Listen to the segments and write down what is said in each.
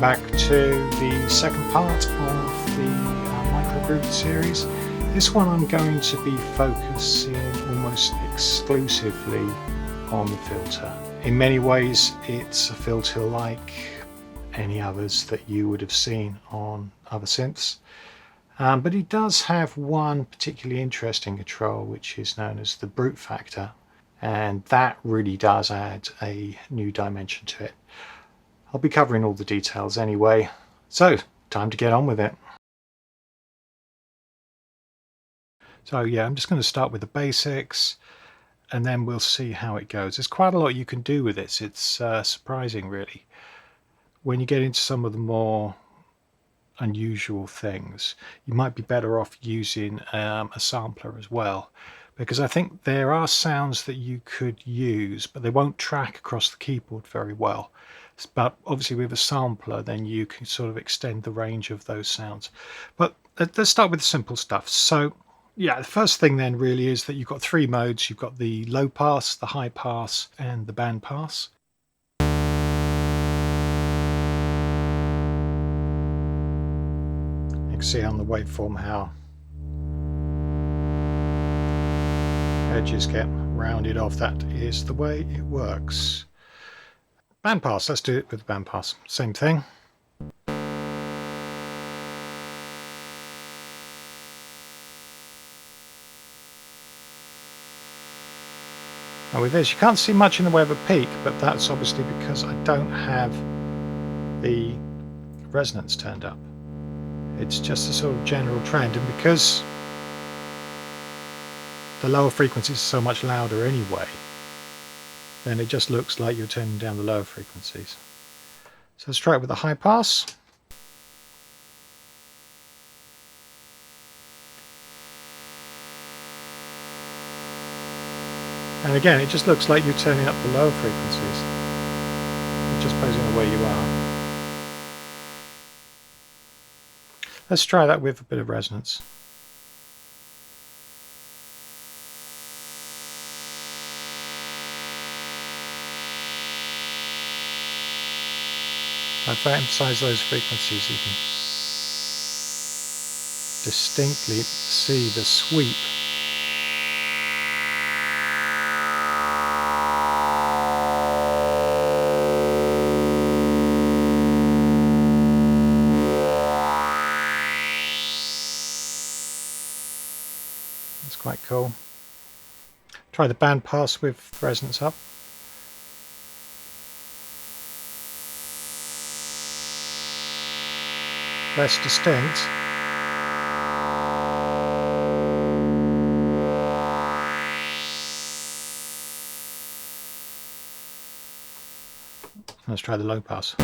welcome back to the second part of the Microbrute series. This one I'm going to be focusing almost exclusively on the filter. In many ways it's a filter like any others that you would have seen on other synths, but it does have one particularly interesting control which is known as the brute factor, and that really does add a new dimension to it. I'll be covering all the details anyway, so time to get on with it. So yeah, I'm just going to start with the basics and then we'll see how it goes. There's quite a lot you can do with this. It's surprising really. When you get into some of the more unusual things, you might be better off using a sampler as well, because I think there are sounds that you could use but they won't track across the keyboard very well. But obviously with a sampler then you can sort of extend the range of those sounds. But let's start with the simple stuff. So yeah, the first thing then really is that you've got three modes. You've got the low pass, the high pass and the band pass. You can see on the waveform how edges get rounded off. That is the way it works. Band pass, let's do it with the band pass. Same thing. Now with this you can't see much in the way of a peak, but that's obviously because I don't have the resonance turned up. It's just a sort of general trend, and because the lower frequencies are so much louder anyway, then it just looks like you're turning down the lower frequencies. So let's try it with the high pass. And again, it just looks like you're turning up the lower frequencies, just based on where you are. Let's try that with a bit of resonance. If I emphasize those frequencies, you can distinctly see the sweep. That's quite cool. Try the band pass with resonance up. Less distinct. Let's try the low pass.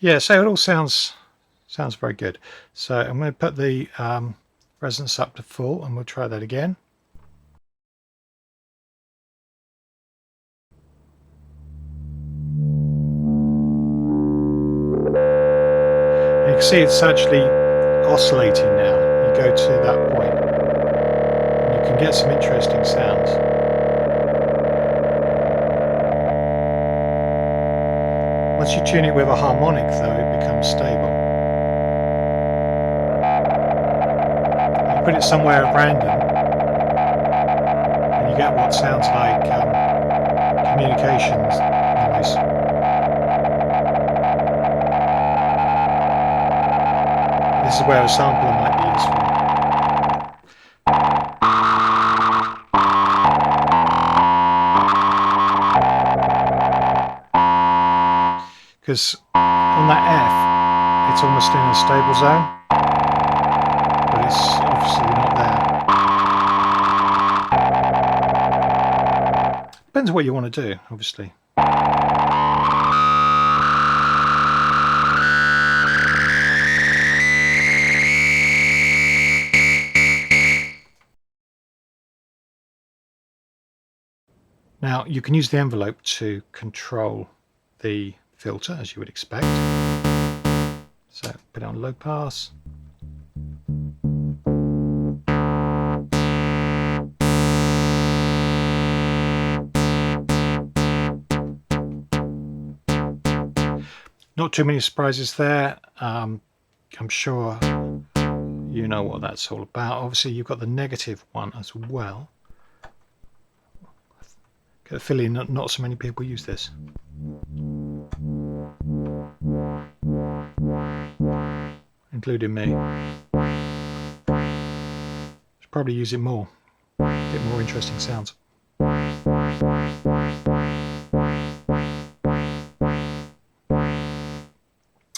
Yeah, so it all sounds very good. So I'm going to put the resonance up to full and we'll try that again. And you can see it's actually oscillating now. You go to that point and you can get some interesting sounds. Once you tune it with a harmonic though, it becomes stable. You put it somewhere at random and you get what sounds like communications noise. This is where a sampler might be useful. Because on that F, it's almost in a stable zone, but it's obviously not there. Depends on what you want to do, obviously. Now you can use the envelope to control the filter, as you would expect. So put it on low pass. Not too many surprises there. I'm sure you know what that's all about. Obviously you've got the negative one as well. Get a feeling that not so many people use this. Including me. Should probably use it more. Get more interesting sounds.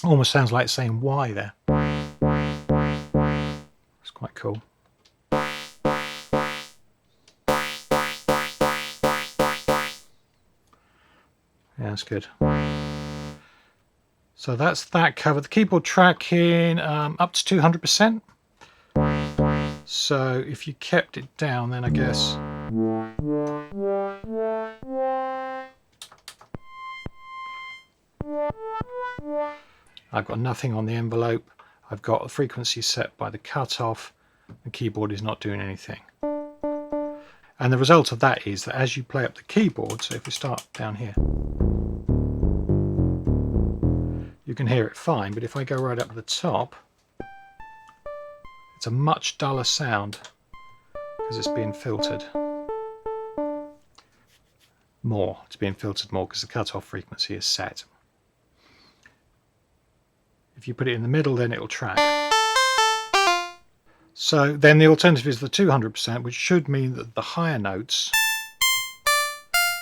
Almost sounds like saying why there. It's quite cool. Yeah, that's good. So that's that covered. The keyboard tracking up to 200%. So if you kept it down, then I guess I've got nothing on the envelope. I've got a frequency set by the cutoff. The keyboard is not doing anything. And the result of that is that as you play up the keyboard, so if we start down here, you can hear it fine, but if I go right up to the top, it's a much duller sound because it's being filtered more. It's being filtered more because the cutoff frequency is set. If you put it in the middle, then it'll track. So then the alternative is the 200%, which should mean that the higher notes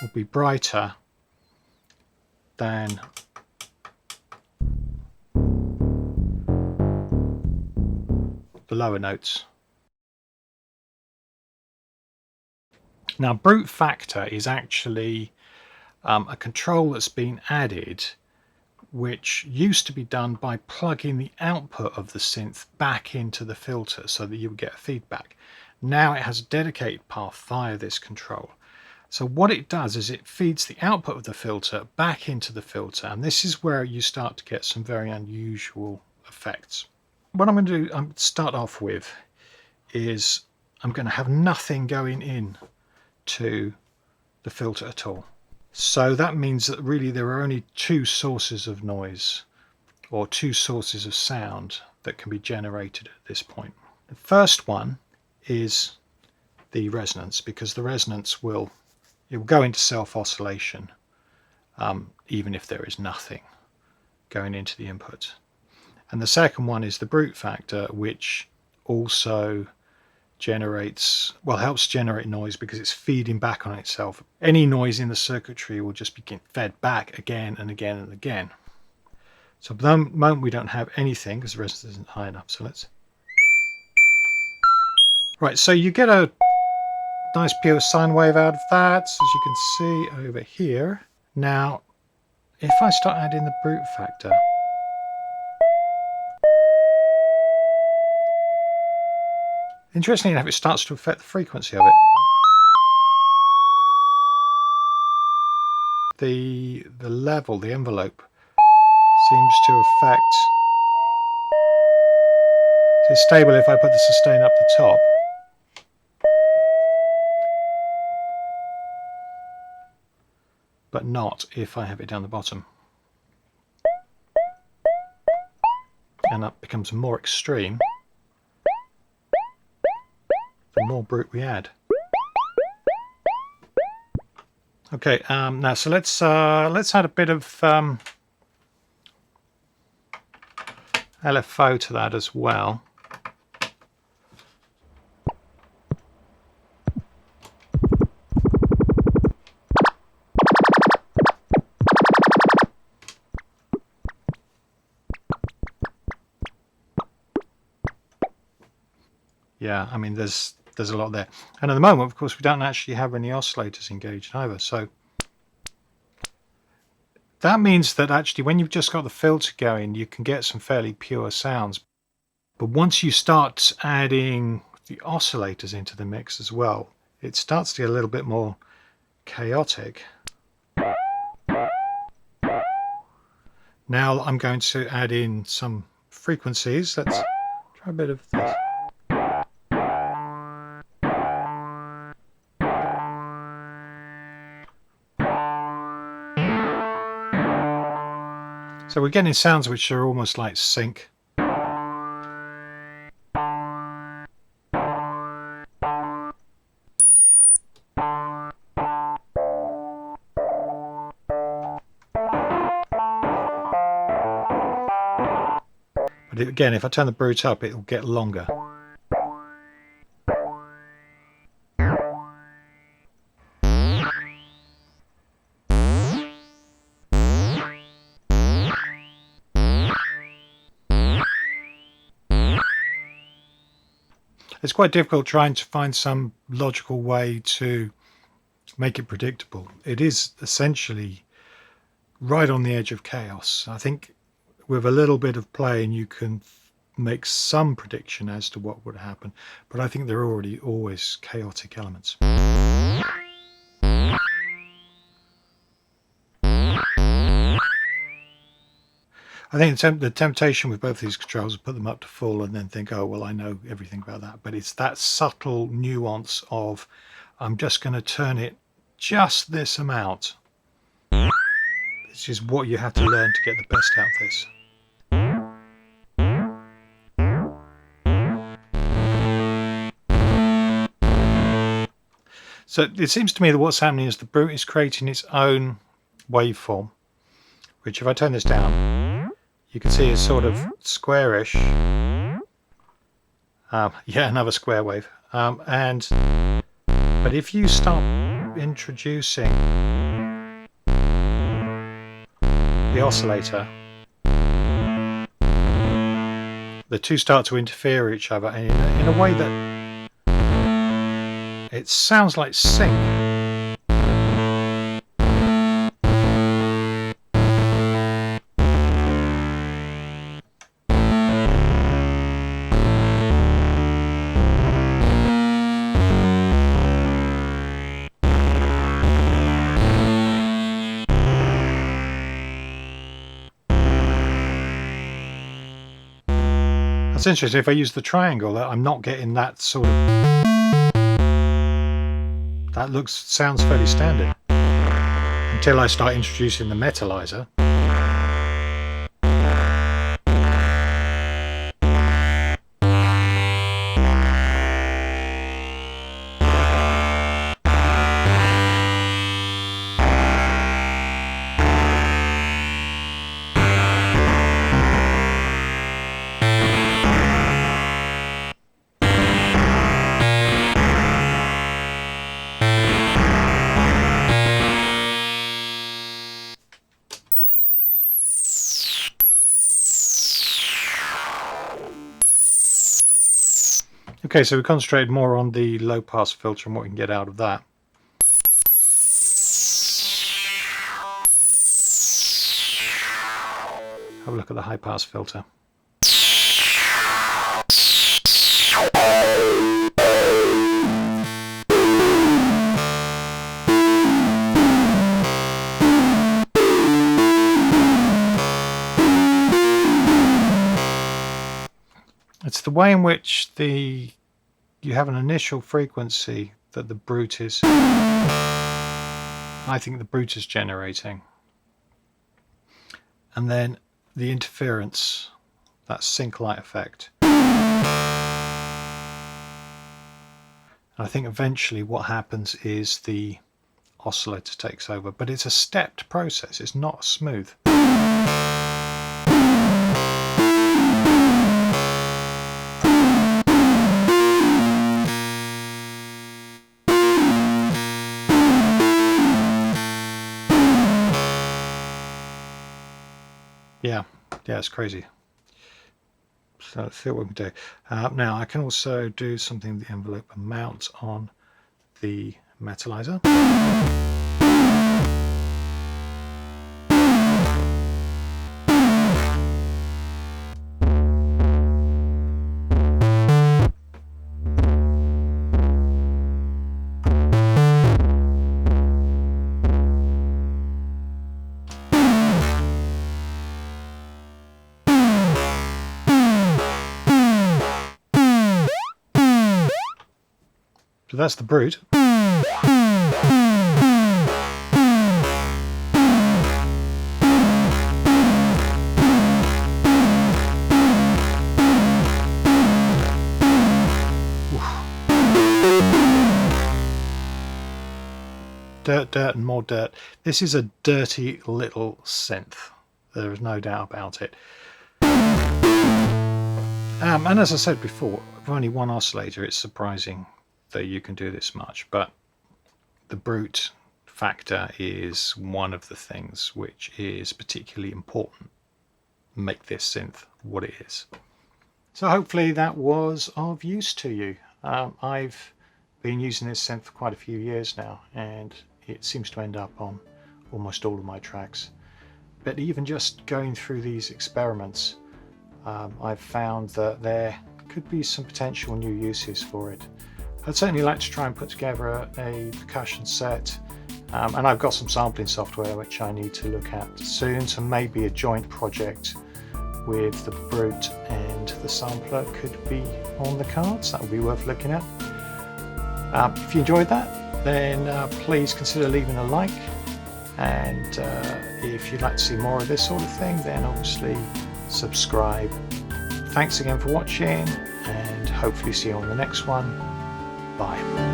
will be brighter than the lower notes. Now, brute factor is actually a control that's been added, which used to be done by plugging the output of the synth back into the filter so that you would get feedback. Now it has a dedicated path via this control. So what it does is it feeds the output of the filter back into the filter, and this is where you start to get some very unusual effects. What I'm going to do, start off with, is I'm going to have nothing going in to the filter at all. So that means that really there are only two sources of noise, or two sources of sound, that can be generated at this point. The first one is the resonance, because the resonance will go into self-oscillation even if there is nothing going into the input. And the second one is the brute factor, which also helps generate noise because it's feeding back on itself. Any noise in the circuitry will just be fed back again and again and again. So at the moment we don't have anything because the resistance isn't high enough. So let's... Right, so you get a nice pure sine wave out of that, as you can see over here. Now, if I start adding the brute factor, interestingly enough, it starts to affect the frequency of it. The level, the envelope, seems to affect... So it's stable if I put the sustain up the top. But not if I have it down the bottom. And that becomes more extreme the more brute we add. Okay, now so let's add a bit of LFO to that as well. Yeah, I mean there's a lot there, and at the moment of course we don't actually have any oscillators engaged either, so that means that actually when you've just got the filter going you can get some fairly pure sounds. But once you start adding the oscillators into the mix as well, it starts to get a little bit more chaotic. Now I'm going to add in some frequencies. Let's try a bit of this. So we're getting sounds which are almost like sync. But again, if I turn the brute up, it will get longer. It's quite difficult trying to find some logical way to make it predictable. It is essentially right on the edge of chaos. I think with a little bit of playing you can make some prediction as to what would happen, but I think there are already always chaotic elements. I think the temptation with both these controls is to put them up to full and then think, oh, well, I know everything about that. But it's that subtle nuance of, I'm just going to turn it just this amount. This is what you have to learn to get the best out of this. So it seems to me that what's happening is the brute is creating its own waveform, which if I turn this down, you can see is sort of squarish. Yeah, another square wave. But if you start introducing the oscillator, the two start to interfere with each other in a way that it sounds like sync. That's interesting. If I use the triangle, I'm not getting that sort of... That sounds fairly standard. Until I start introducing the metallizer. Okay, so we concentrated more on the low pass filter and what we can get out of that. Have a look at the high pass filter. It's the way in which you have an initial frequency that the brute is, I think the brute is generating. And then the interference, that sync light effect. I think eventually what happens is the oscillator takes over, but it's a stepped process, it's not smooth. Yeah, it's crazy. So let's see what we can do. Now I can also do something with the envelope and mount on the metallizer. So that's the Brute. Dirt, dirt, and more dirt. This is a dirty little synth. There is no doubt about it. And as I said before, with only one oscillator, it's surprising that you can do this much. But the Brute factor is one of the things which is particularly important to make this synth what it is. So hopefully that was of use to you. I've been using this synth for quite a few years now, and it seems to end up on almost all of my tracks. But even just going through these experiments, I've found that there could be some potential new uses for it. I'd certainly like to try and put together a percussion set, and I've got some sampling software which I need to look at soon, so maybe a joint project with the Brute and the sampler could be on the cards. That would be worth looking at. If you enjoyed that, then please consider leaving a like, and if you'd like to see more of this sort of thing, then obviously subscribe. Thanks again for watching, and hopefully see you on the next one. Bye.